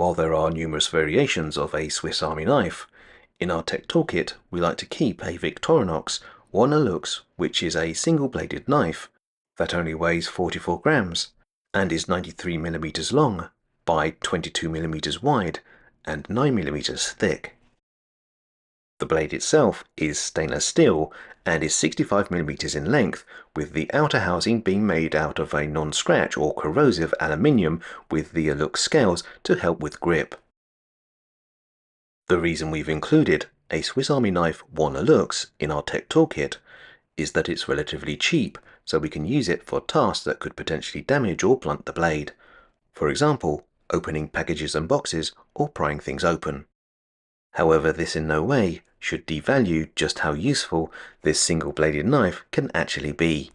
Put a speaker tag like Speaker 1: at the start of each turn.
Speaker 1: While there are numerous variations of a Swiss Army knife, in our tech toolkit we like to keep a Victorinox Lux, which is a single-bladed knife that only weighs 44 grams and is 93mm long by 22mm wide and 9mm thick. The blade itself is stainless steel and is 65mm in length, with the outer housing being made out of a non-scratch or corrosive aluminium with the Lux scales to help with grip. The reason we've included a Swiss Army knife Lux in our tech toolkit is that it's relatively cheap, so we can use it for tasks that could potentially damage or blunt the blade. For example, opening packages and boxes or prying things open. However, this in no way should devalue just how useful this single-bladed knife can actually be.